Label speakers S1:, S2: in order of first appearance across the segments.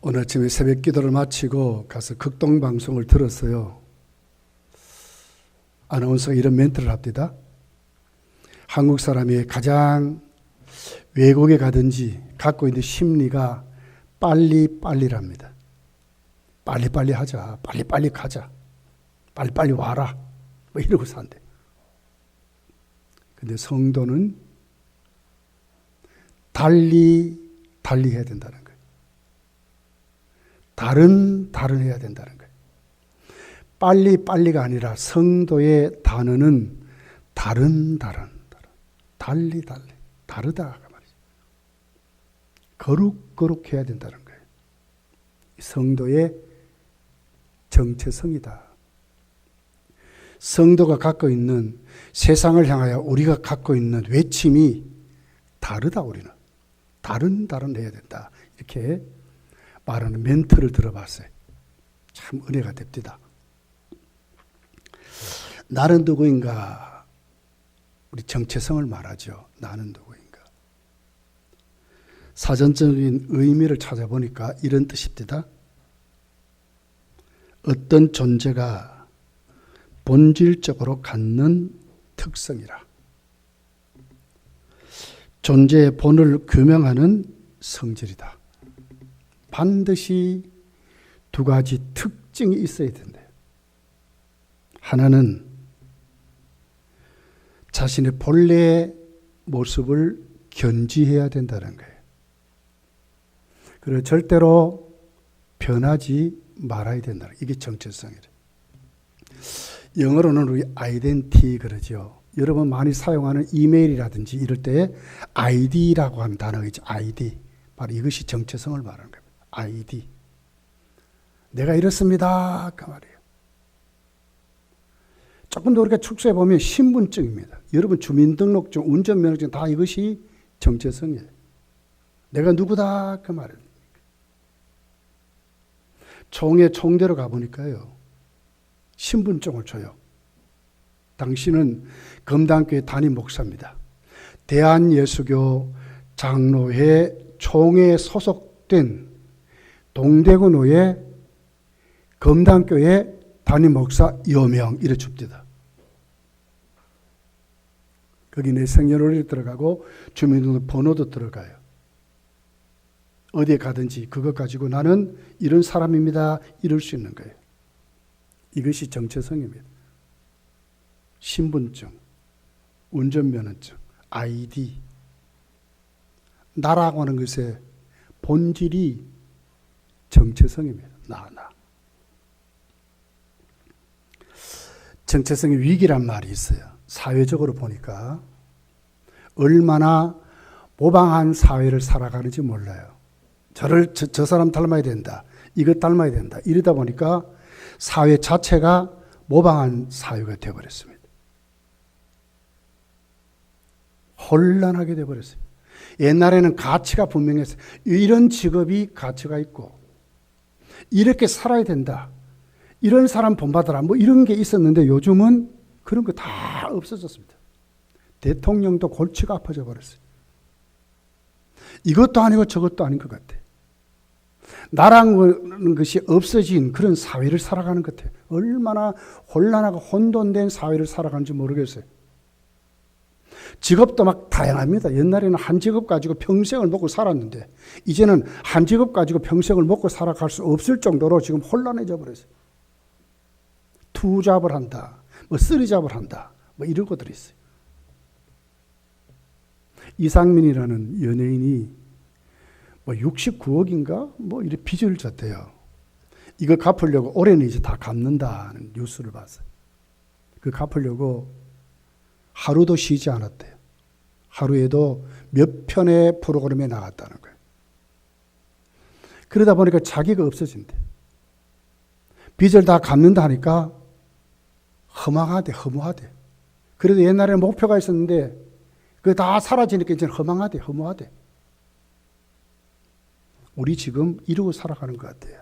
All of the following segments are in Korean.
S1: 오늘 아침에 새벽 기도를 마치고 가서 극동방송을 들었어요. 아나운서가 이런 멘트를 합니다. 한국 사람이 가장 외국에 가든지 갖고 있는 심리가 빨리빨리랍니다. 빨리빨리 하자, 빨리빨리 가자, 빨리빨리 와라, 뭐 이러고 산대. 근데 성도는 달리 해야 된다는 거예요. 다른 해야 된다는 거예요. 빨리가 아니라 성도의 단어는 다른, 달리, 다르다 그 말이죠. 거룩 해야 된다는 거예요. 성도의 정체성이다. 성도가 갖고 있는 세상을 향하여 우리가 갖고 있는 외침이 다르다. 우리는 다른 해야 된다. 이렇게 말하는 멘트를 들어봤어요. 참 은혜가 됩니다. 나는 누구인가? 우리 정체성을 말하죠. 나는 누구인가? 사전적인 의미를 찾아보니까 이런 뜻입니다. 어떤 존재가 본질적으로 갖는 특성이라. 존재의 본을 규명하는 성질이다. 반드시 두 가지 특징이 있어야 된대요. 하나는 자신의 본래의 모습을 견지해야 된다는 거예요. 그리고 절대로 변하지 말아야 된다는 거예요. 이게 정체성이래요. 영어로는 우리 아이덴티 그러죠. 여러분 많이 사용하는 이메일이라든지 이럴 때 ID라고 하는 단어가 있죠. ID. 바로 이것이 정체성을 말하는 겁니다. ID. 내가 이렇습니다. 그 말이에요. 조금 더 우리가 축소해 보면 신분증입니다. 여러분 주민등록증, 운전면허증 다 이것이 정체성이에요. 내가 누구다 그 말이에요. 총대로 가보니까요. 신분증을 줘요. 당신은 검단교회 담임 목사입니다. 대한예수교 장로회 총회에 소속된 동대구노회 검단교회 담임 목사 여명 이래 줍니다. 거기 내 생년월일이 들어가고 주민등록 번호도 들어가요. 어디에 가든지 그것 가지고 나는 이런 사람입니다. 이럴 수 있는 거예요. 이것이 정체성입니다. 신분증, 운전면허증, ID. 나라고 하는 것의 본질이 정체성입니다. 나. 정체성의 위기란 말이 있어요. 사회적으로 보니까 얼마나 모방한 사회를 살아가는지 몰라요. 저 사람 닮아야 된다. 이것 닮아야 된다. 이러다 보니까 사회 자체가 모방한 사회가 되어버렸습니다. 혼란하게 되어버렸어요. 옛날에는 가치가 분명했어요. 이런 직업이 가치가 있고 이렇게 살아야 된다. 이런 사람 본받아라. 뭐 이런 게 있었는데 요즘은 그런 거 다 없어졌습니다. 대통령도 골치가 아파져 버렸어요. 이것도 아니고 저것도 아닌 것 같아. 나라는 것이 없어진 그런 사회를 살아가는 것 같아요. 얼마나 혼란하고 혼돈된 사회를 살아가는지 모르겠어요. 직업도 막 다양합니다. 옛날에는 한 직업 가지고 평생을 먹고 살았는데 이제는 한 직업 가지고 평생을 먹고 살아갈 수 없을 정도로 지금 혼란해져 버렸어요. 투잡을 한다, 뭐 쓰리잡을 한다, 뭐 이런 것들이 있어요. 이상민이라는 연예인이 뭐 69억인가 뭐 이렇게 빚을 졌대요. 이거 갚으려고 올해는 이제 다 갚는다는 뉴스를 봤어요. 그 갚으려고 하루도 쉬지 않았대요. 하루에도 몇 편의 프로그램에 나갔다는 거예요. 그러다 보니까 자기가 없어진대. 빚을 다 갚는다 하니까 허무하대. 그래도 옛날에는 목표가 있었는데 그게 다 사라지니까 이제 허무하대. 우리 지금 이러고 살아가는 것 같아요.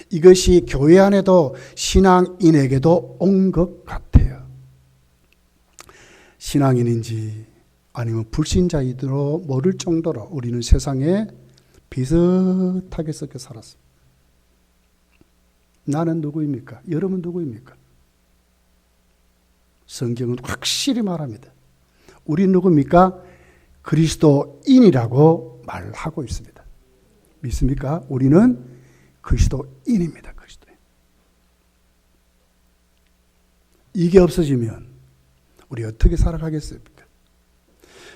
S1: 이것이 교회 안에도 신앙인에게도 온 것 같아요. 신앙인인지 아니면 불신자이도록 모를 정도로 우리는 세상에 비슷하게 섞여 살았습니다. 나는 누구입니까? 여러분 누구입니까? 성경은 확실히 말합니다. 우리 누구입니까? 그리스도인이라고 말하고 있습니다. 믿습니까? 우리는 그리스도인입니다. 그리스도인. 이게 없어지면 우리 어떻게 살아가겠습니까?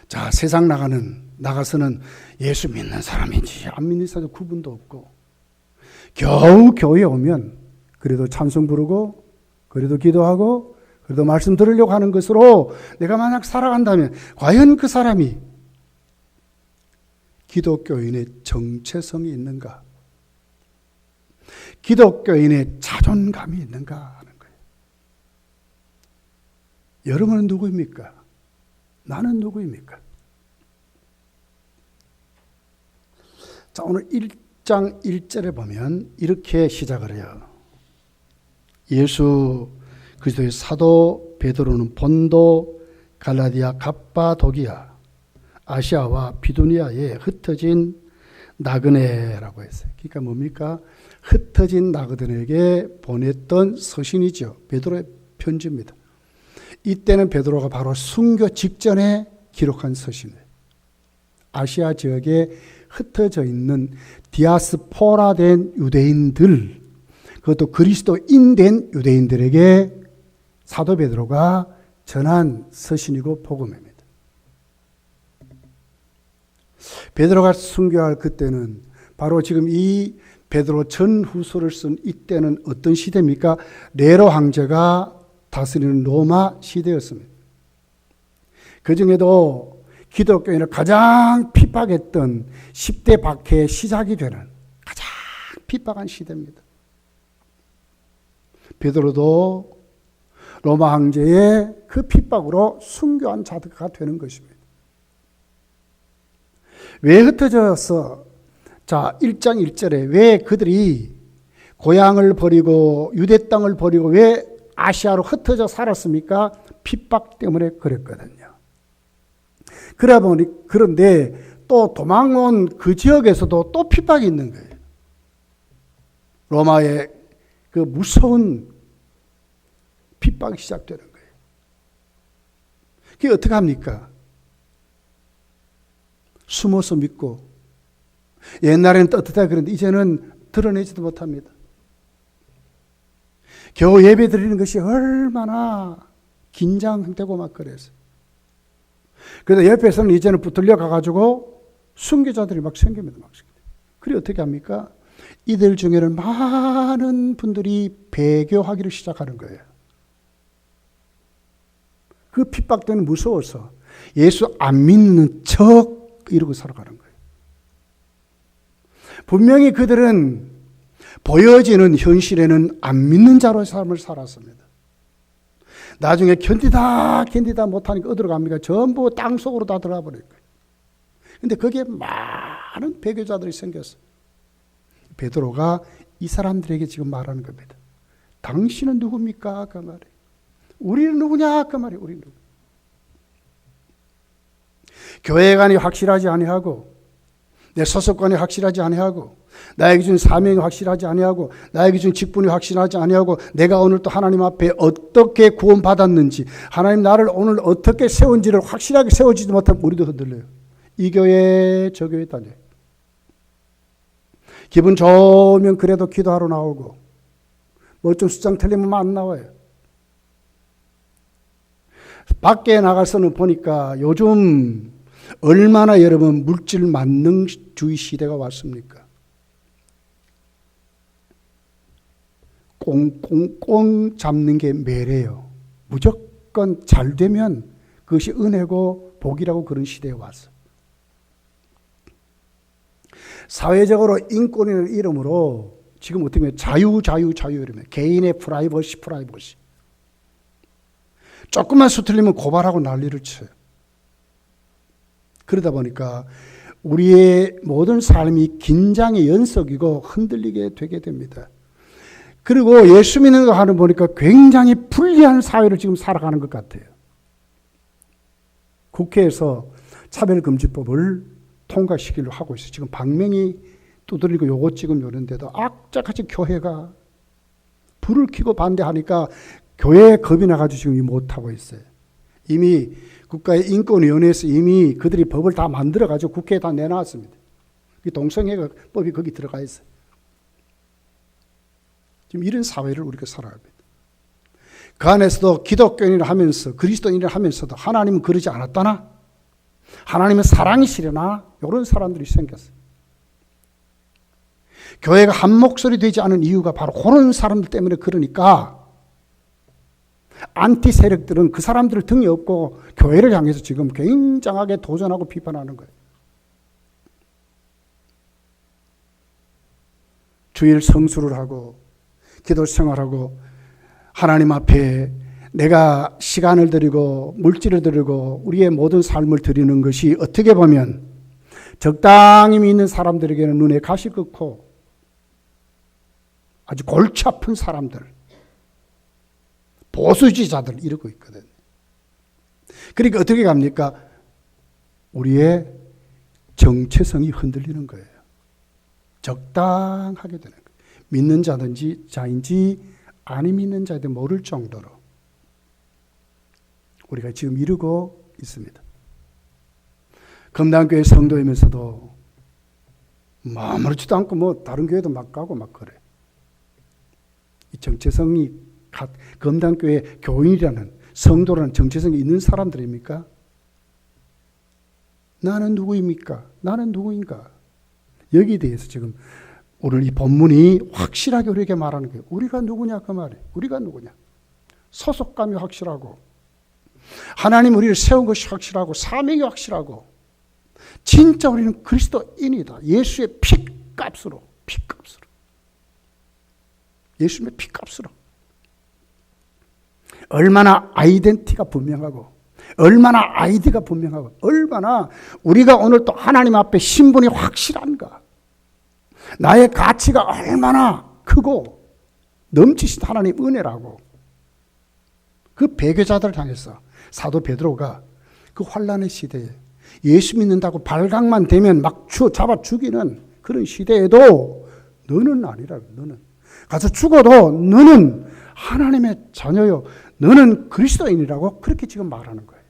S1: 자, 세상 나가서는 예수 믿는 사람인지 안 믿는 사람 구분도 없고, 겨우 교회에 오면 그래도 찬송 부르고, 그래도 기도하고, 그래도 말씀 들으려고 하는 것으로 내가 만약 살아간다면 과연 그 사람이 기독교인의 정체성이 있는가? 기독교인의 자존감이 있는가 하는 거예요. 여러분은 누구입니까? 나는 누구입니까? 자, 오늘 1장 1절에 보면 이렇게 시작을 해요. 예수 그리스도의 사도 베드로는 본도, 갈라디아, 갑바도기아, 아시아와 비두니아에 흩어진 나그네라고 했어요. 그러니까 뭡니까? 흩어진 나그네에게 보냈던 서신이죠. 베드로의 편지입니다. 이때는 베드로가 바로 순교 직전에 기록한 서신이에요. 아시아 지역에 흩어져 있는 디아스포라된 유대인들, 그것도 그리스도인된 유대인들에게 사도 베드로가 전한 서신이고 복음입니다. 베드로가 순교할 그때는 바로 지금 이 베드로 전후서를 쓴 이때는 어떤 시대입니까? 네로 황제가 다스리는 로마 시대였습니다. 그 중에도 기독교인을 가장 핍박했던 10대 박해의 시작이 되는 가장 핍박한 시대입니다. 베드로도 로마 황제의 그 핍박으로 순교한 자가 되는 것입니다. 왜 흩어져서, 자, 1장 1절에 왜 그들이 고향을 버리고 유대 땅을 버리고 왜 아시아로 흩어져 살았습니까? 핍박 때문에 그랬거든요. 그런데 또 도망온 그 지역에서도 또 핍박이 있는 거예요. 로마의 그 무서운 핍박이 시작되는 거예요. 그게 어떻게 합니까? 숨어서 믿고, 옛날에는 떳떳하게 그랬는데 이제는 드러내지도 못합니다. 겨우 예배 드리는 것이 얼마나 긴장되고 막 그래서. 그래서 옆에서는 이제는 붙들려 가가지고 순교자들이 막 생깁니다. 그래 어떻게 합니까? 이들 중에는 많은 분들이 배교하기를 시작하는 거예요. 그 핍박 때문에 무서워서 예수 안 믿는 척 이러고 살아가는 거예요. 분명히 그들은 보여지는 현실에는 안 믿는 자로의 삶을 살았습니다. 나중에 견디다 못하니까 어디로 갑니까? 전부 땅속으로 다 들어가 버릴 거예요. 그런데 거기에 많은 배교자들이 생겼어요. 베드로가 이 사람들에게 지금 말하는 겁니다. 당신은 누굽니까? 그 말이에요. 우리는 누구냐? 그 말이에요. 우리는 누구? 교회관이 확실하지 아니하고, 내 소속관이 확실하지 아니하고, 나에게 준 사명이 확실하지 아니하고, 나에게 준 직분이 확실하지 아니하고, 내가 오늘 또 하나님 앞에 어떻게 구원받았는지, 하나님 나를 오늘 어떻게 세운지를 확실하게 세워지지 못하면 우리도 흔들려요. 이 교회 저 교회 다녀요. 기분 좋으면 그래도 기도하러 나오고, 뭐 좀 수장 틀리면 안 나와요. 밖에 나가서는 보니까 요즘 얼마나 여러분 물질 만능주의 시대가 왔습니까? 꽁꽁꽁 잡는 게 매래요. 무조건 잘 되면 그것이 은혜고 복이라고 그런 시대에 왔어. 사회적으로 인권이라는 이름으로 지금 어떻게 보면 자유 이러면 개인의 프라이버시. 조금만 수틀리면 고발하고 난리를 쳐요. 그러다 보니까 우리의 모든 삶이 긴장의 연속이고 흔들리게 되게 됩니다. 그리고 예수 믿는 거 하는 보니까 굉장히 불리한 사회를 지금 살아가는 것 같아요. 국회에서 차별금지법을 통과시키려고 하고 있어요. 지금 방맹이 두드리고 요거 찍으면 요런데도 악착같이 교회가 불을 켜고 반대하니까 교회에 겁이 나가지고 지금 못하고 있어요. 이미 국가의 인권위원회에서 이미 그들이 법을 다 만들어가지고 국회에 다 내놨습니다. 동성애법이 거기 들어가 있어요. 지금 이런 사회를 우리가 살아야 합니다. 그 안에서도 기독교인을 하면서 그리스도인을 하면서도 하나님은 그러지 않았다나? 하나님은 사랑이시려나? 이런 사람들이 생겼어요. 교회가 한 목소리 되지 않은 이유가 바로 그런 사람들 때문에 그러니까 안티 세력들은 그 사람들을 등에 업고 교회를 향해서 지금 굉장하게 도전하고 비판하는 거예요. 주일 성수를 하고 기도 생활하고 하나님 앞에 내가 시간을 드리고 물질을 드리고 우리의 모든 삶을 드리는 것이 어떻게 보면 적당히 믿는 사람들에게는 눈에 가시 긋고 아주 골치 아픈 사람들, 보수주의자들 이러고 있거든요. 그러니까 어떻게 갑니까? 우리의 정체성이 흔들리는 거예요. 적당하게 되는 거예요. 믿는 자인지 아니 믿는 자인지 모를 정도로 우리가 지금 이루고 있습니다. 금단교회 성도이면서도 아무렇지도 않고 뭐 다른 교회도 막 가고 막 그래. 이 정체성이 금단교회 교인이라는 성도라는 정체성이 있는 사람들입니까? 나는 누구입니까? 나는 누구인가? 여기에 대해서 지금 오늘 이 본문이 확실하게 우리에게 말하는 거예요. 우리가 누구냐 그 말이에요. 우리가 누구냐. 소속감이 확실하고 하나님 우리를 세운 것이 확실하고 사명이 확실하고 진짜 우리는 그리스도인이다. 예수의 피값으로 예수님의 피값으로 얼마나 아이덴티티가 분명하고 얼마나 아이디가 분명하고 얼마나 우리가 오늘 또 하나님 앞에 신분이 확실한가. 나의 가치가 얼마나 크고 넘치신 하나님 은혜라고. 그 배교자들을 향해서 사도 베드로가 그 환란의 시대에 예수 믿는다고 발각만 되면 막 잡아 죽이는 그런 시대에도 너는 아니라 너는 가서 죽어도 너는 하나님의 자녀요. 너는 그리스도인이라고 그렇게 지금 말하는 거예요.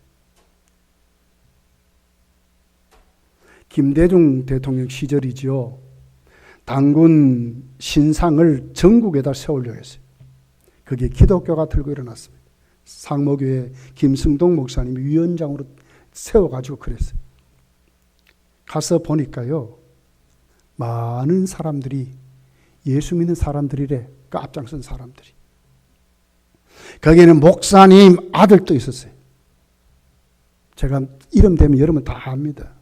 S1: 김대중 대통령 시절이지요. 단군 신상을 전국에다 세우려고 했어요. 그게 기독교가 들고 일어났습니다. 상모교회 김승동 목사님이 위원장으로 세워가지고 그랬어요. 가서 보니까요. 많은 사람들이 예수 믿는 사람들이래. 그 앞장선 사람들이. 거기에는 목사님 아들도 있었어요. 제가 이름 되면 여러분 다 압니다.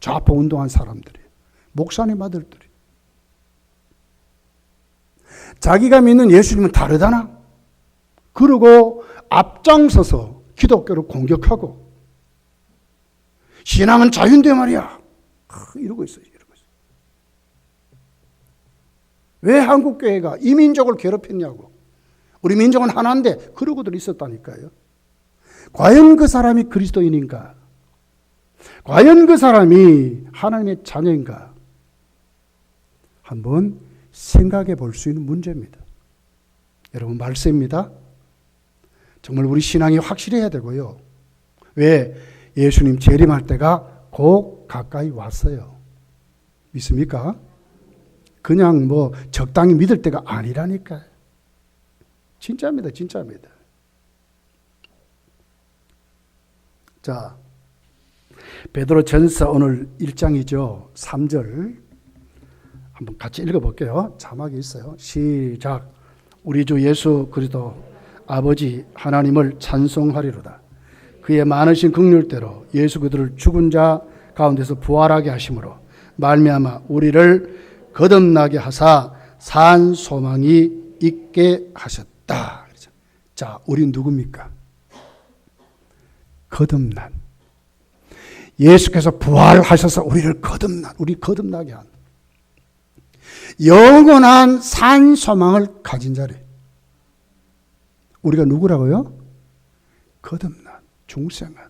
S1: 좌파 운동한 사람들이. 목사님 아들들이. 자기가 믿는 예수님은 다르다나? 그러고 앞장서서 기독교를 공격하고 신앙은 자유인데 말이야. 이러고 있어요. 왜 한국교회가 이 민족을 괴롭혔냐고. 우리 민족은 하나인데 그러고들 있었다니까요. 과연 그 사람이 그리스도인인가? 과연 그 사람이 하나님의 자녀인가? 한번 생각해 볼 수 있는 문제입니다. 여러분 말씀입니다. 정말 우리 신앙이 확실해야 되고요. 왜? 예수님 재림할 때가 곧 가까이 왔어요. 믿습니까? 그냥 뭐 적당히 믿을 때가 아니라니까요. 진짜입니다. 진짜입니다. 자, 베드로 전서 오늘 1장이죠. 3절 한번 같이 읽어볼게요. 자막이 있어요. 시작. 우리 주 예수 그리스도 아버지 하나님을 찬송하리로다. 그의 많으신 긍휼대로 예수 그들을 죽은 자 가운데서 부활하게 하심으로 말미암아 우리를 거듭나게 하사 산 소망이 있게 하셨다. 자, 우린 누굽니까? 거듭난. 예수께서 부활하셔서 우리를 거듭나게 한 영원한 산 소망을 가진 자리. 우리가 누구라고요? 거듭난, 중생한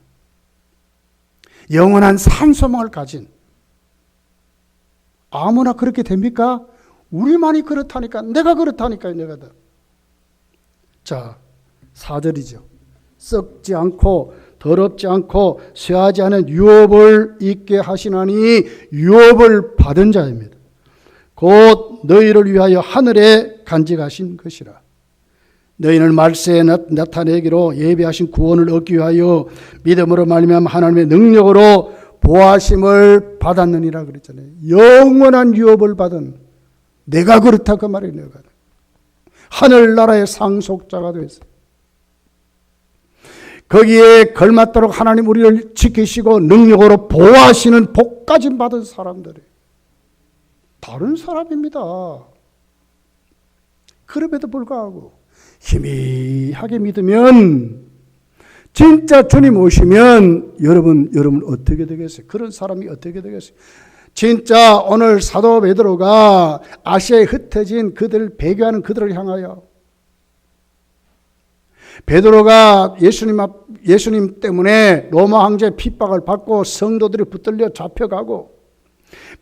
S1: 영원한 산 소망을 가진 아무나 그렇게 됩니까? 우리만이 그렇다니까. 내가 그렇다니까요. 내가 다. 자, 4절이죠. 썩지 않고 더럽지 않고 쇠하지 않은 유업을 있게 하시나니 유업을 받은 자입니다. 곧 너희를 위하여 하늘에 간직하신 것이라. 너희는 말세에 나타내기로 예비하신 구원을 얻기 위하여 믿음으로 말미암아 하나님의 능력으로 보하심을 받았느니라 그랬잖아요. 영원한 유업을 받은 내가 그렇다 그 말이에요. 내가 하늘나라의 상속자가 됐어요. 거기에 걸맞도록 하나님 우리를 지키시고 능력으로 보호하시는 복까지 받은 사람들이 다른 사람입니다. 그럼에도 불구하고 희미하게 믿으면 진짜 주님 오시면 여러분 어떻게 되겠어요? 그런 사람이 어떻게 되겠어요? 진짜 오늘 사도 베드로가 아시아에 흩어진 그들 배교하는 그들을 향하여 베드로가 예수님 때문에 로마 황제의 핍박을 받고 성도들이 붙들려 잡혀가고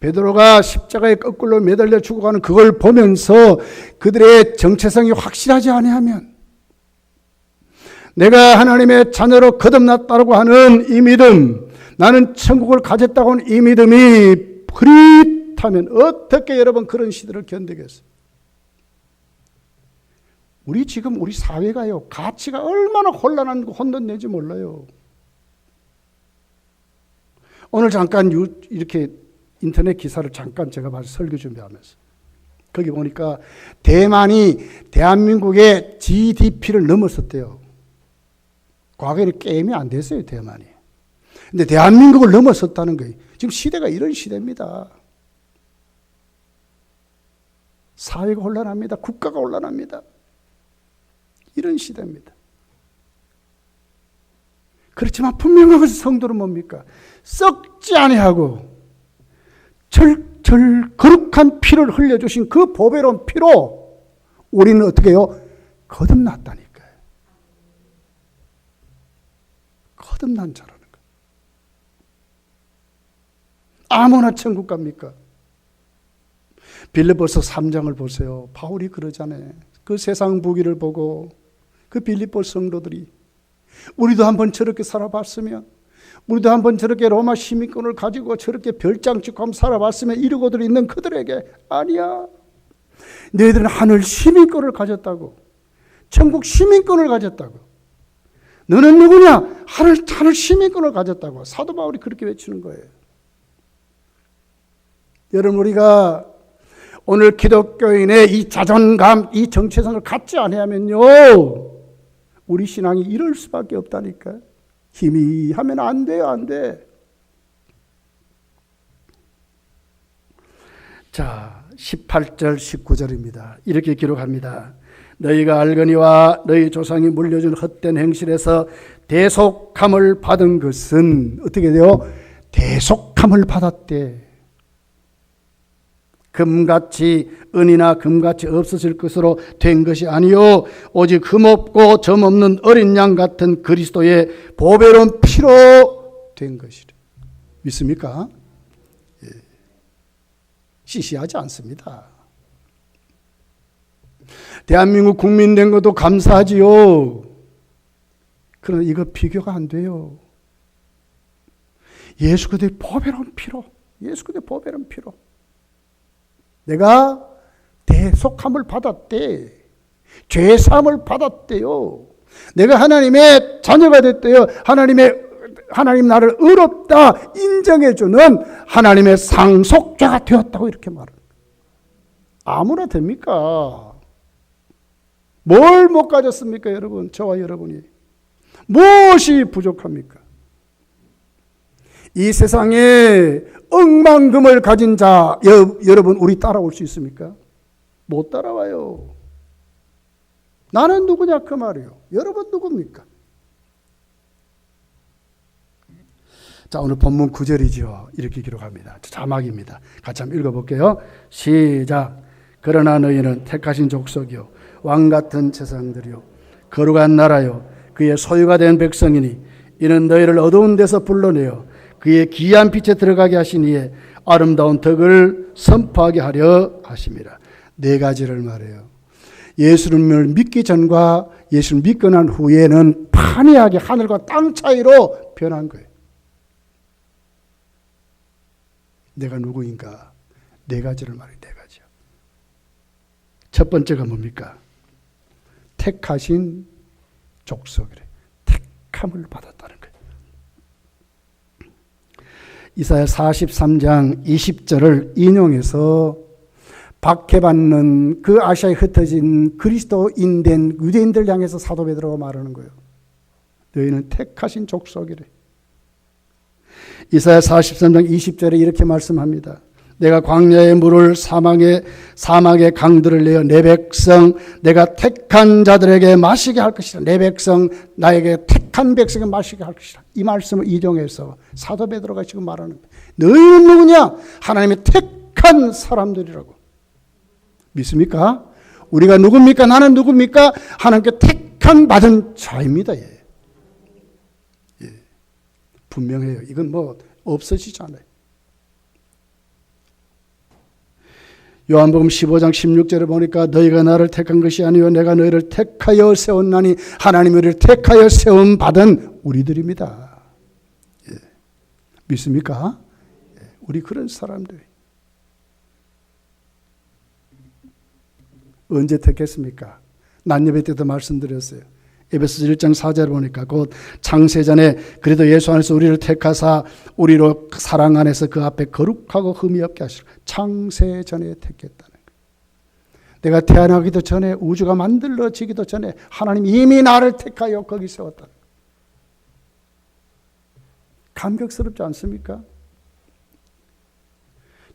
S1: 베드로가 십자가에 거꾸로 매달려 죽어가는 그걸 보면서 그들의 정체성이 확실하지 아니하면 내가 하나님의 자녀로 거듭났다고 하는 이 믿음, 나는 천국을 가졌다고 하는 이 믿음이 흐릿하면 어떻게 여러분 그런 시대를 견디겠어요? 우리 사회가요, 가치가 얼마나 혼돈된지 몰라요. 오늘 잠깐 이렇게 인터넷 기사를 잠깐 제가 봐서 설교 준비하면서 거기 보니까 대만이 대한민국의 GDP를 넘었었대요. 과거에는 게임이 안 됐어요, 대만이. 근데 대한민국을 넘었었다는 거예요. 지금 시대가 이런 시대입니다. 사회가 혼란합니다. 국가가 혼란합니다. 이런 시대입니다. 그렇지만 분명한 성도는 뭡니까? 썩지 아니하고 철철 거룩한 피를 흘려주신 그 보배로운 피로 우리는 어떻게 해요? 거듭났다니까요. 거듭난 자라는 거예요. 아무나 천국 갑니까? 빌립보서 3장을 보세요. 바울이 그러잖아요. 그 세상 부귀를 보고 그 빌립보 성도들이 우리도 한번 저렇게 살아봤으면, 우리도 한번 저렇게 로마 시민권을 가지고 저렇게 별장 짓고 한번 살아봤으면 이러고들 있는 그들에게 아니야. 너희들은 하늘 시민권을 가졌다고. 천국 시민권을 가졌다고. 너는 누구냐? 하늘 시민권을 가졌다고. 사도 바울이 그렇게 외치는 거예요. 여러분, 우리가 오늘 기독교인의 이 자존감, 이 정체성을 갖지 않으면요, 우리 신앙이 이럴 수밖에 없다니까요. 희미하면 안 돼요, 안 돼. 자, 18절, 19절입니다. 이렇게 기록합니다. 너희가 알거니와 너희 조상이 물려준 헛된 행실에서 대속함을 받은 것은 어떻게 돼요? 대속함을 받았대. 금같이 은이나 금같이 없어질 것으로 된 것이 아니요 오직 흠없고 점없는 어린 양 같은 그리스도의 보배로운 피로 된 것이래. 믿습니까? 예. 시시하지 않습니다. 대한민국 국민 된 것도 감사하지요. 그러나 이거 비교가 안 돼요. 예수 그리스도의 보배로운 피로, 예수 그리스도의 보배로운 피로 내가 대속함을 받았대. 죄사함을 받았대요. 내가 하나님의 자녀가 됐대요. 하나님 나를 의롭다 인정해주는 하나님의 상속자가 되었다고 이렇게 말합니다. 아무나 됩니까? 뭘 못 가졌습니까, 여러분? 저와 여러분이. 무엇이 부족합니까? 이 세상에 억만금을 가진 자, 여러분, 우리 따라올 수 있습니까? 못 따라와요. 나는 누구냐, 그 말이에요. 여러분 누굽니까? 자, 오늘 본문 9절이죠. 이렇게 기록합니다. 자막입니다. 같이 한번 읽어볼게요. 시작. 그러나 너희는 택하신 족속이요 왕같은 제사장들이요 거룩한 나라요 그의 소유가 된 백성이니 이는 너희를 어두운 데서 불러내어 그의 귀한 빛에 들어가게 하신 이의 아름다운 덕을 선포하게 하려 하심이라. 네 가지를 말해요. 예수님을 믿기 전과 예수를 믿고 난 후에는 판이하게 하늘과 땅 차이로 변한 거예요. 내가 누구인가? 네 가지를 말해요. 네 가지요. 첫 번째가 뭡니까? 택하신 족속이래. 택함을 받았다는 거예요. 이사야 43장 20절을 인용해서 박해받는 그 아시아에 흩어진 그리스도인된 유대인들 향해서 사도 베드로가 말하는 거예요. 너희는 택하신 족속이래. 이사야 43장 20절에 이렇게 말씀합니다. 내가 광야의 물을 사막의 강들을 내어 내 백성 내가 택한 자들에게 마시게 할 것이라. 내 백성 나에게 택한 백성에게 마시게 할 것이라. 이 말씀을 인용해서 사도 베드로가 지금 말하는 거예요. 너희는 누구냐? 하나님의 택한 사람들이라고. 믿습니까? 우리가 누굽니까? 나는 누굽니까? 하나님께 택한 받은 자입니다. 예. 예. 분명해요. 이건 뭐 없어지지 않아요. 요한복음 15장 16절에 보니까 너희가 나를 택한 것이 아니요 내가 너희를 택하여 세웠나니 하나님이 우리를 택하여 세움 받은 우리들입니다. 예. 믿습니까? 예. 우리 그런 사람들. 언제 택했습니까? 난예배 때도 말씀드렸어요. 에베소서 1장 4절에 보니까 곧 창세전에 그래도 예수 안에서 우리를 택하사 우리로 사랑 안에서 그 앞에 거룩하고 흠이 없게 하시라. 창세전에 택했다는 거예요. 내가 태어나기도 전에 우주가 만들어지기도 전에 하나님 이미 나를 택하여 거기 세웠다는 거예요. 감격스럽지 않습니까?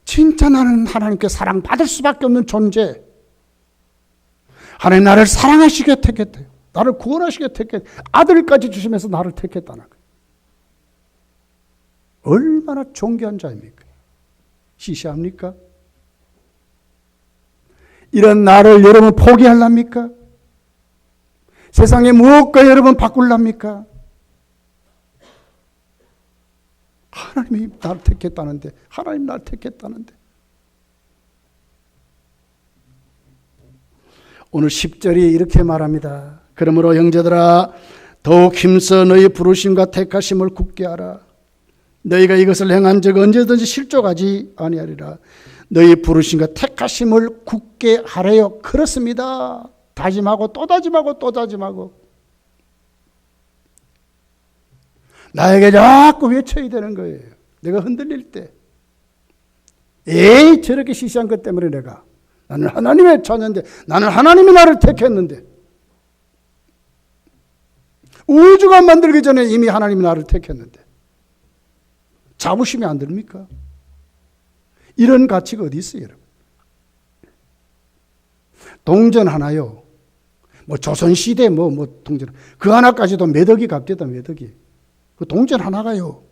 S1: 진짜 나는 하나님께 사랑받을 수밖에 없는 존재. 하나님 나를 사랑하시게 택했대요. 나를 구원하시게 택했, 아들까지 주시면서 나를 택했다는 거예요. 얼마나 존귀한 자입니까? 시시합니까? 이런 나를 여러분 포기하랍니까? 세상에 무엇과 여러분 바꿀랍니까? 하나님이 나를 택했다는데, 하나님 나를 택했다는데. 오늘 10절이 이렇게 말합니다. 그러므로 형제들아 더욱 힘써 너희 부르심과 택하심을 굳게 하라. 너희가 이것을 행한 적 언제든지 실족하지 아니하리라. 너희 부르심과 택하심을 굳게 하래요. 그렇습니다. 다짐하고 또 다짐하고 또 다짐하고. 나에게 자꾸 외쳐야 되는 거예요. 내가 흔들릴 때. 에이 저렇게 시시한 것 때문에 나는 하나님의 자녀인데 나는 하나님이 나를 택했는데 우주가 만들기 전에 이미 하나님이 나를 택했는데 자부심이 안 듭니까? 이런 가치가 어디 있어요, 여러분? 동전 하나요. 뭐 조선시대 동전. 그 하나까지도 몇 억이 값대다, 몇 억이. 그 동전 하나가요.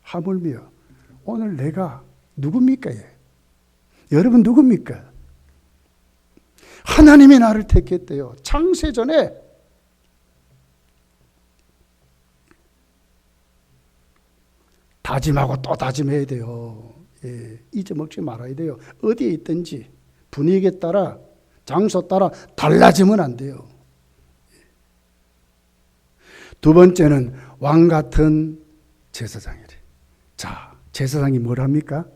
S1: 하물며 오늘 내가 누굽니까? 여러분 누굽니까? 하나님이 나를 택했대요. 창세전에. 다짐하고 또 다짐해야 돼요. 예, 잊어먹지 말아야 돼요. 어디에 있든지 분위기에 따라 장소 따라 달라지면 안 돼요. 두 번째는 왕 같은 제사장이래. 자, 제사장이 뭘 합니까?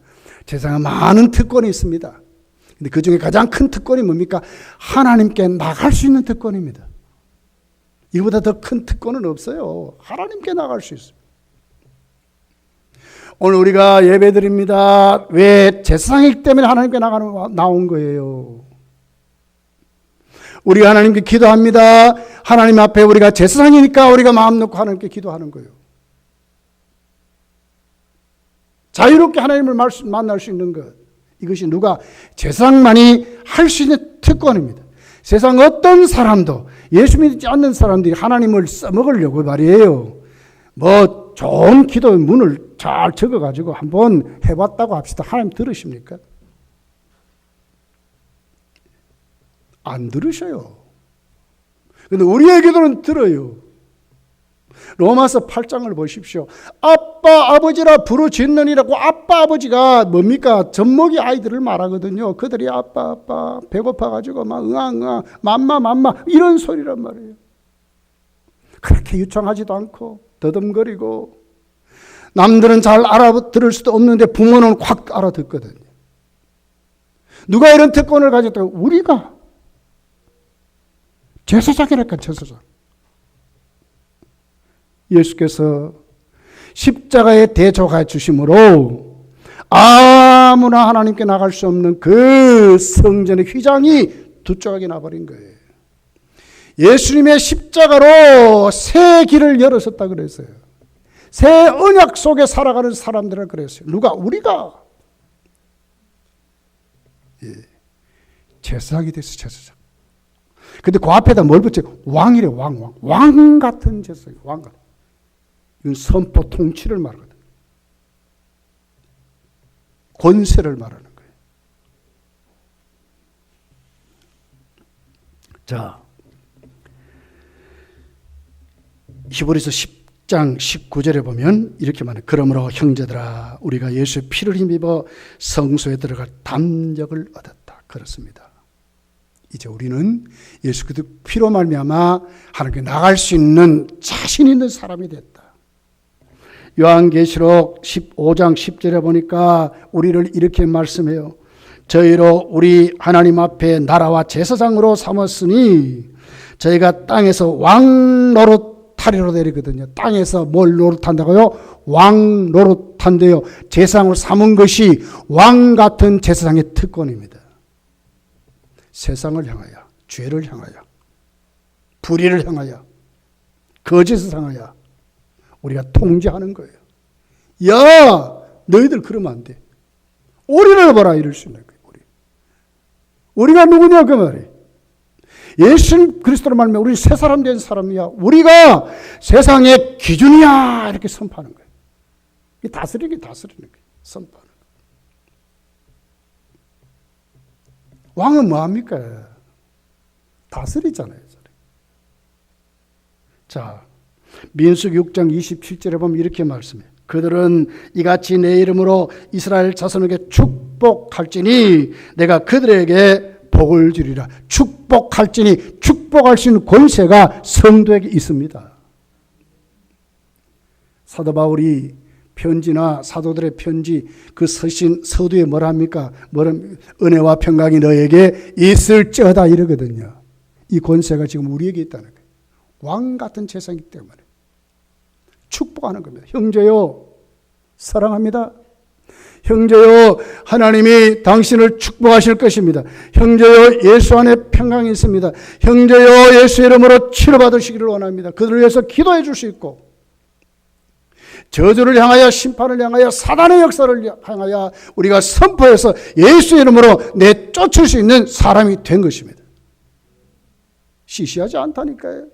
S1: 제사장은 많은 특권이 있습니다. 근데 그 중에 가장 큰 특권이 뭡니까? 하나님께 나갈 수 있는 특권입니다. 이거보다 더 큰 특권은 없어요. 하나님께 나갈 수 있어요. 오늘 우리가 예배드립니다. 왜? 제사장이기 때문에 하나님께 나온 거예요. 우리가 하나님께 기도합니다. 하나님 앞에 우리가 제사장이니까 우리가 마음 놓고 하나님께 기도하는 거예요. 자유롭게 하나님을 만날 수 있는 것. 이것이 누가? 제사장만이 할 수 있는 특권입니다. 세상 어떤 사람도 예수 믿지 않는 사람들이 하나님을 써먹으려고 말이에요. 뭐 좋은 기도의 문을 잘 적어가지고 한번 해봤다고 합시다. 하나님 들으십니까? 안 들으셔요. 근데 우리의 기도는 들어요. 로마서 8장을 보십시오. 앞 아빠 아버지라 부르짖느니라고. 아빠 아버지가 뭡니까? 젖먹이 아이들을 말하거든요. 그들이 아빠 아빠 배고파가지고 막 응앙응앙 맘마 이런 소리란 말이에요. 그렇게 유창하지도 않고 더듬거리고, 남들은 잘 알아들을 수도 없는데 부모는 확 알아듣거든요. 누가 이런 특권을 가졌다고? 우리가. 제사장이랄까, 제사장. 예수께서 십자가에 대조해 주심으로 아무나 하나님께 나갈 수 없는 그 성전의 휘장이 두쪽하게 나버린 거예요. 예수님의 십자가로 새 길을 열어섰다 그랬어요. 새 언약 속에 살아가는 사람들을 그랬어요. 누가? 우리가. 예. 제사장이 됐어요. 제사장. 근데 그 앞에다 뭘 붙여? 왕이래. 왕 같은 제사장. 왕 같은. 이건 선포 통치를 말하거든. 권세를 말하는 거예요. 자, 히브리서 10장 19절에 보면 이렇게 말해요. 그러므로 형제들아, 우리가 예수의 피를 힘입어 성소에 들어갈 담력을 얻었다. 그렇습니다. 이제 우리는 예수 그리스도 피로 말미암아 하나님께 나갈 수 있는 자신 있는 사람이 됐다. 요한계시록 15장 10절에 보니까 우리를 이렇게 말씀해요. 저희로 우리 하나님 앞에 나라와 제사장으로 삼았으니 저희가 땅에서 왕 노릇하리로 되거든요. 땅에서 뭘 노릇한다고요? 왕 노릇한대요. 제사장으로 삼은 것이 왕 같은 제사장의 특권입니다. 세상을 향하여, 죄를 향하여, 불의를 향하여, 거짓을 향하여 우리가 통제하는 거예요. 야, 너희들 그러면 안 돼. 우리를 봐라, 이럴 수 있는 거예요. 우리가 누구냐 그 말이에요. 예수 그리스도로 말하면 우리 새 사람 된 사람이야. 우리가 세상의 기준이야, 이렇게 선포하는 거예요. 다스리는 거예요. 선포하는 거예요. 왕은 뭐합니까? 다스리잖아요. 자, 민수기 6장 27절에 보면 이렇게 말씀해요. 그들은 이같이 내 이름으로 이스라엘 자손에게 축복할지니 내가 그들에게 복을 주리라. 축복할지니, 축복할 수 있는 권세가 성도에게 있습니다. 사도 바울이 편지나 사도들의 편지, 그 서신 서두에 뭐라 합니까? 은혜와 평강이 너에게 있을지어다 이러거든요. 이 권세가 지금 우리에게 있다는 거예요. 왕 같은 세상이기 때문에 축복하는 겁니다. 형제요, 사랑합니다. 형제요, 하나님이 당신을 축복하실 것입니다. 형제요, 예수 안에 평강이 있습니다. 형제요, 예수 이름으로 치료받으시기를 원합니다. 그들을 위해서 기도해 줄 수 있고, 저주를 향하여, 심판을 향하여, 사단의 역사를 향하여 우리가 선포해서 예수 이름으로 내쫓을 수 있는 사람이 된 것입니다. 시시하지 않다니까요.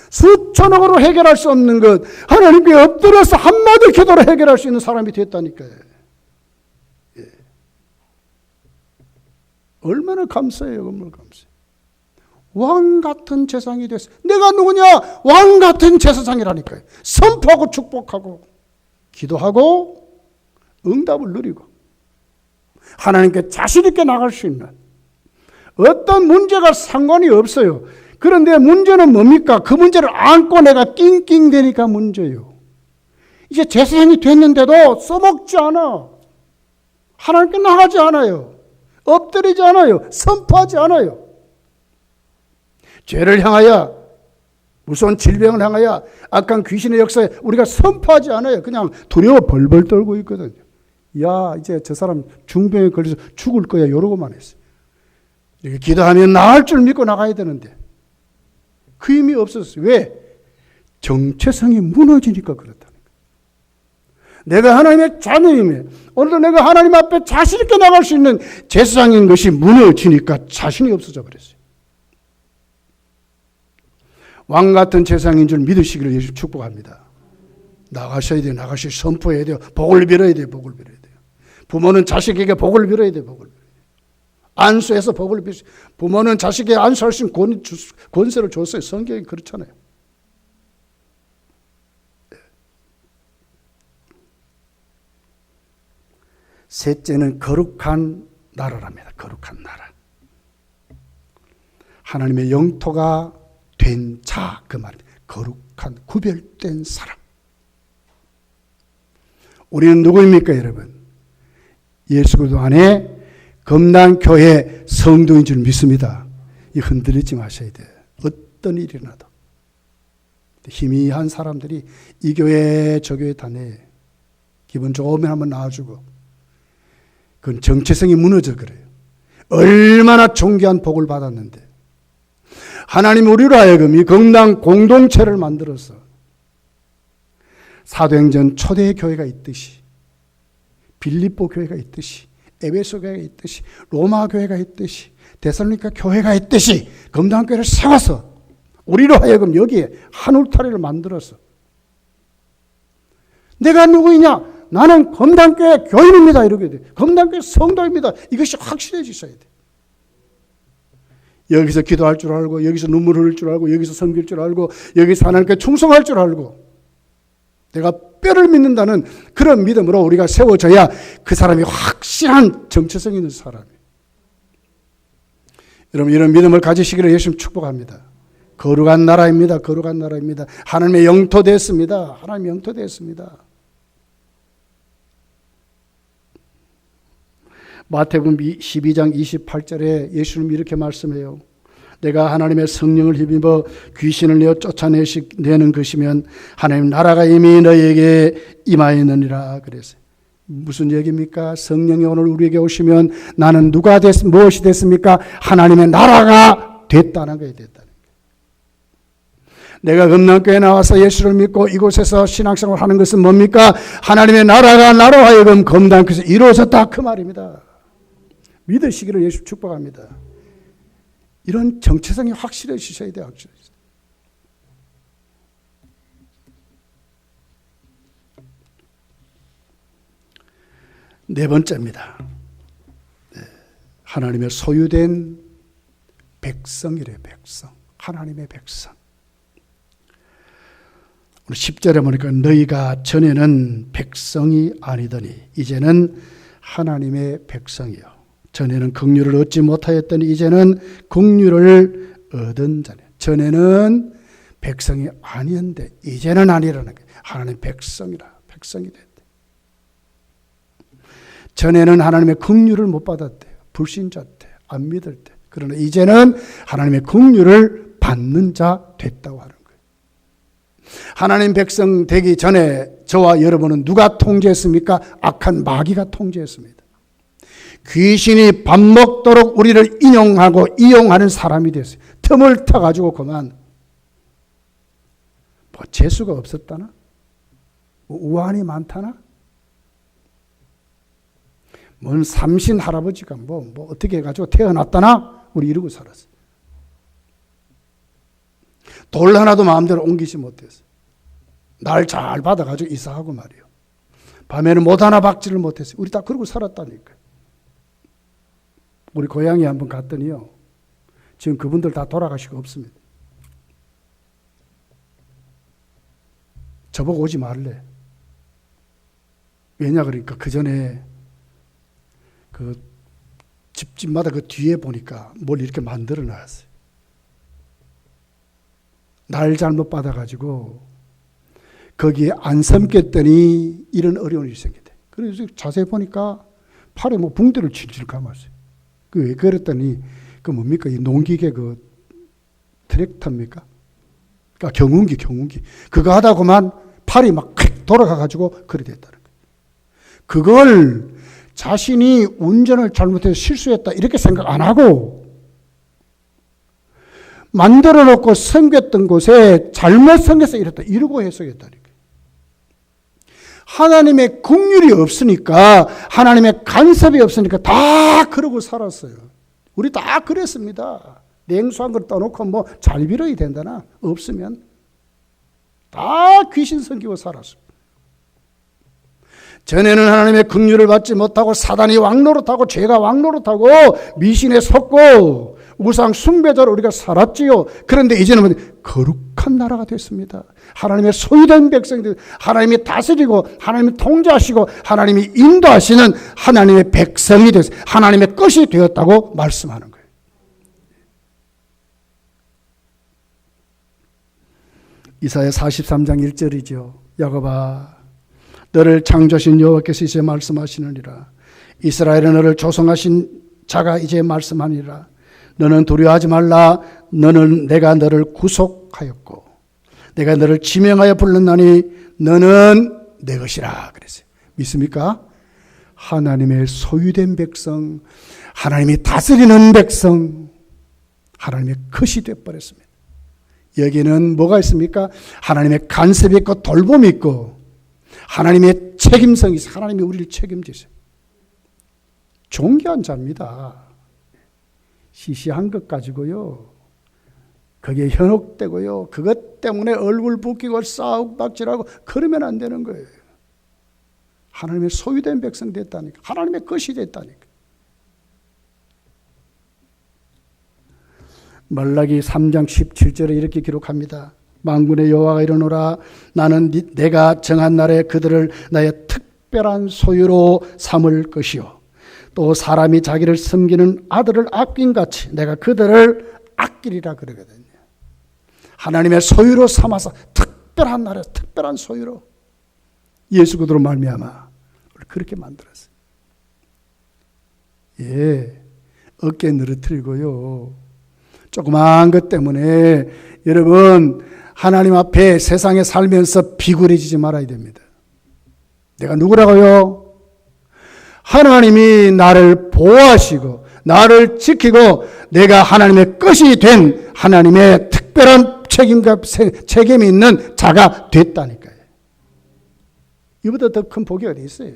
S1: 수천억으로 해결할 수 없는 것, 하나님께 엎드려서 한마디 기도로 해결할 수 있는 사람이 됐다니까요. 예. 얼마나 감사해요. 얼마나 감사해요. 왕 같은 제사장이 됐어요. 내가 누구냐? 왕 같은 제사장이라니까요. 선포하고 축복하고 기도하고 응답을 누리고 하나님께 자신 있게 나갈 수 있는, 어떤 문제가 상관이 없어요. 그런데 문제는 뭡니까? 그 문제를 안고 내가 낑낑대니까 문제예요. 이제 제사장이 됐는데도 써먹지 않아. 하나님께 나가지 않아요. 엎드리지 않아요. 선포하지 않아요. 죄를 향하여, 무서운 질병을 향하여, 악한 귀신의 역사에 우리가 선포하지 않아요. 그냥 두려워 벌벌 떨고 있거든요. 야, 이제 저 사람 중병에 걸려서 죽을 거야, 이러고만 했어요. 이렇게 기도하면 나을 줄 믿고 나가야 되는데 그 힘이 없었어요. 왜? 정체성이 무너지니까 그렇다는 거예요. 내가 하나님의 자녀임에, 오늘도 내가 하나님 앞에 자신 있게 나갈 수 있는 제사장인 것이 무너지니까 자신이 없어져 버렸어요. 왕 같은 제사장인 줄 믿으시기를 예수 축복합니다. 나가셔야 돼요. 나가셔야 선포해야 돼요. 복을 빌어야 돼요. 복을 빌어야 돼요. 부모는 자식에게 복을 빌어야 돼요. 복을 빌어야 돼요. 안수해서 복을 빌어야 돼요. 부모는 자식에게 안수할 수 있는 권세를 줬어요. 성경이 그렇잖아요. 셋째는 거룩한 나라랍니다. 거룩한 나라. 하나님의 영토가 된 자, 그 말입니다. 거룩한 구별된 사람. 우리는 누구입니까, 여러분? 예수 그리스도 안에 금단교회 성도인 줄 믿습니다. 이 흔들리지 마셔야 돼요. 어떤 일이 일어나도. 희미한 사람들이 이 교회 저 교회 다녀. 기분 좋으면 한번 나와주고. 그건 정체성이 무너져 그래요. 얼마나 존귀한 복을 받았는데. 하나님 우리로 하여금 이 건강 공동체를 만들어서 사도행전 초대 교회가 있듯이, 빌립보 교회가 있듯이, 에베소 교회가 있듯이, 로마 교회가 있듯이, 데살로니가 교회가 있듯이 금단교회를 세워서 우리로 하여금 여기에 한 울타리를 만들어서, 내가 누구이냐? 나는 금단교회 교인입니다. 이렇게 돼. 금단교회 성도입니다. 이것이 확실해지셔야 돼. 여기서 기도할 줄 알고, 여기서 눈물 흘릴 줄 알고, 여기서 섬길 줄 알고, 여기서 하나님께 충성할 줄 알고, 내가 뼈를 믿는다는 그런 믿음으로 우리가 세워져야 그 사람이 확실한 정체성 있는 사람이에요. 여러분, 이런 믿음을 가지시기를 예수님 축복합니다. 거룩한 나라입니다. 거룩한 나라입니다. 하나님의 영토 됐습니다. 하나님의 영토 됐습니다. 마태복음 12장 28절에 예수님 이렇게 말씀해요. 내가 하나님의 성령을 힘입어 귀신을 내어 쫓아내는 것이면 하나님 나라가 이미 너희에게 임하였느니라 그랬어요. 무슨 얘기입니까? 성령이 오늘 우리에게 오시면 나는 무엇이 됐습니까? 하나님의 나라가 됐다는 거예요. 됐다는 거예요. 내가 금남교회에 나와서 예수를 믿고 이곳에서 신앙생활을 하는 것은 뭡니까? 하나님의 나라가 나로 하여금 금단교회에서 이루어졌다 그 말입니다. 믿으시기를 예수 축복합니다. 이런 정체성이 확실해지셔야 돼요. 네 번째입니다. 하나님의 소유된 백성이래요. 백성. 하나님의 백성. 오늘 10절에 보니까 너희가 전에는 백성이 아니더니 이제는 하나님의 백성이요. 전에는 긍휼을 얻지 못하였더니 이제는 긍휼을 얻은 자네. 전에는 백성이 아니었는데 이제는 아니라는 거예요. 하나님 백성이 됐대. 전에는 하나님의 긍휼을 못 받았대요. 불신자 때, 안 믿을 때. 그러나 이제는 하나님의 긍휼을 받는 자 됐다고 하는 거예요. 하나님 백성 되기 전에 저와 여러분은 누가 통제했습니까? 악한 마귀가 통제했습니다. 귀신이 밥 먹도록 우리를 인용하고 이용하는 사람이 됐어요. 틈을 타가지고 그만 재수가 없었다나? 우환이 많다나? 뭔 삼신 할아버지가 뭐 어떻게 해가지고 태어났다나? 우리 이러고 살았어요. 돌 하나도 마음대로 옮기지 못했어요. 날 잘 받아가지고 이사하고 말이에요. 밤에는 못 하나 박지를 못했어요. 우리 다 그러고 살았다니까요. 우리 고향에 한번 갔더니요. 지금 그분들 다 돌아가시고 없습니다. 저보고 오지 말래. 왜냐 그러니까 그 전에 그 집마다 그 뒤에 보니까 뭘 이렇게 만들어 놨어요. 날 잘못 받아가지고 거기에 안 섬겼더니 이런 어려운 일이 생겼대. 그래서 자세히 보니까 팔에 뭐 붕대를 질질 감았어요. 왜 그랬더니 그 뭡니까? 이 농기계 그 트랙터입니까? 그러니까 경운기 그거 하다 보면 팔이 막 돌아가가지고 그래 됐다는 거예요. 그걸 자신이 운전을 잘못해서 실수했다 이렇게 생각 안 하고 만들어 놓고 섬겼던 곳에 잘못 섬겨서 이랬다 이러고 해석했다는 거예요. 하나님의 긍휼이 없으니까 하나님의 간섭이 없으니까 다 그러고 살았어요. 우리 다 그랬습니다. 냉수한 걸 떠놓고 뭐 잘 빌어야 된다나 없으면 다 귀신 섬기고 살았어요. 전에는 하나님의 긍휼을 받지 못하고 사단이 왕노릇하고 죄가 왕노릇하고 미신에 속고 우상 숭배자로 우리가 살았지요. 그런데 이제는 거룩한 나라가 됐습니다. 하나님의 소유된 백성이 되고 하나님이 다스리고 하나님이 통제하시고 하나님이 인도하시는 하나님의 백성이 되어서 하나님의 것이 되었다고 말씀하는 거예요. 이사야 43장 1절이죠. 야곱아, 너를 창조하신 여호와께서 이제 말씀하시느니라. 이스라엘은 너를 조성하신 자가 이제 말씀하니라. 너는 두려워하지 말라. 내가 너를 구속하였고 내가 너를 지명하여 불렀나니 너는 내 것이라 그랬어요. 믿습니까? 하나님의 소유된 백성, 하나님이 다스리는 백성, 하나님의 것이 되어버렸습니다. 여기는 뭐가 있습니까? 하나님의 간섭이 있고 돌봄이 있고 하나님의 책임성이 있어요. 하나님이 우리를 책임지세요. 존귀한 자입니다. 시시한 것 가지고요, 그게 현혹되고요, 그것 때문에 얼굴 붓기고 싸우고 박질하고 그러면 안 되는 거예요. 하나님의 소유된 백성 됐다니까. 하나님의 것이 됐다니까. 말라기 3장 17절에 이렇게 기록합니다. 만군의 여호와가 이르노라. 나는 내가 정한 날에 그들을 나의 특별한 소유로 삼을 것이요 또 사람이 자기를 섬기는 아들을 아낀 같이 내가 그들을 아끼리라 그러거든요. 하나님의 소유로 삼아서 특별한 날에 특별한 소유로 예수 그리스도로 말미암아 그렇게 만들었어요. 예, 어깨 늘어뜨리고요, 조그마한 것 때문에 여러분 하나님 앞에 세상에 살면서 비굴해지지 말아야 됩니다. 내가 누구라고요? 하나님이 나를 보호하시고 나를 지키고 내가 하나님의 것이 된 하나님의 특별한 책임이 있는 자가 됐다니까요. 이보다 더 큰 복이 어디 있어요?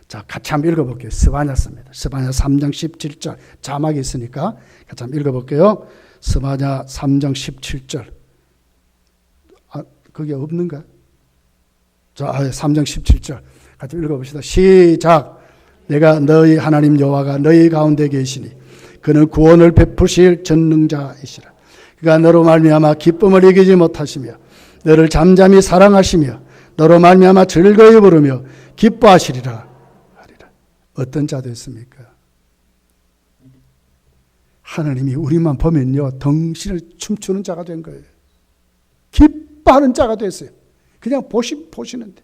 S1: 자, 같이 한번 읽어볼게요. 스바냐 씁니다. 스바냐 3장 17절 자막이 있으니까 같이 한번 읽어볼게요. 스바냐 3장 17절. 그게 없는가? 자, 3장 17절 같이 읽어봅시다. 시작. 내가 너희 하나님 여호와가 너희 가운데 계시니 그는 구원을 베푸실 전능자이시라. 그가 너로 말미암아 기쁨을 이기지 못하시며 너를 잠잠히 사랑하시며 너로 말미암아 즐거이 부르며 기뻐하시리라 하리라. 어떤 자 됐습니까? 하나님이 우리만 보면요 덩신을 춤추는 자가 된 거예요. 기뻐하는 자가 됐어요. 그냥 보시는데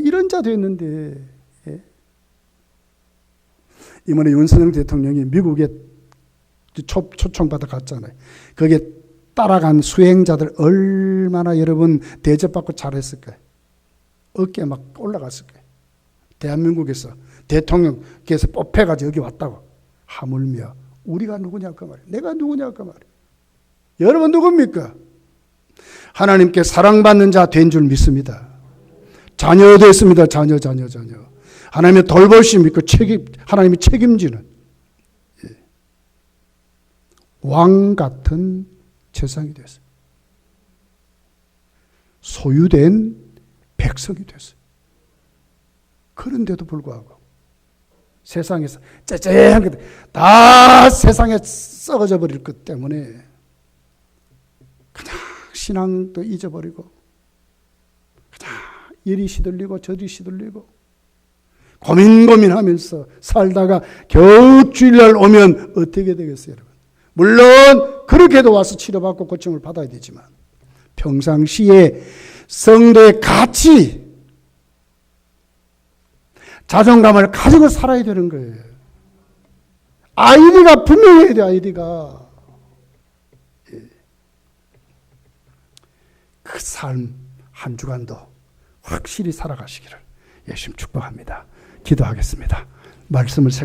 S1: 이런 자 됐는데. 예. 이번에 윤석열 대통령이 미국에 초청받아 갔잖아요. 거기에 따라간 수행자들 얼마나 여러분 대접받고 잘했을까요? 어깨에 막 올라갔을까요? 대한민국에서 대통령께서 뽑혀가지고 여기 왔다고. 하물며 우리가 누구냐 그 말이에요. 내가 누구냐 그 말이에요. 여러분 누굽니까? 하나님께 사랑받는 자 된 줄 믿습니다. 자녀 됐습니다. 자녀. 하나님의 돌보심 있고 하나님이 책임지는 왕 같은 세상이 됐어요. 소유된 백성이 됐어요. 그런데도 불구하고 세상에서 째째한 것 다 세상에 썩어져 버릴 것 때문에 그냥 신앙도 잊어버리고 그냥 이리 시들리고 저리 시들리고 고민하면서 살다가 겨우 주일날 오면 어떻게 되겠어요, 여러분? 물론 그렇게도 와서 치료받고 고침을 받아야 되지만 평상시에 성도의 가치, 자존감을 가지고 살아야 되는 거예요. 아이디가 분명해야 돼, 아이디가. 그 삶 한 주간도 확실히 살아가시기를 예수님 축복합니다. 기도하겠습니다. 말씀을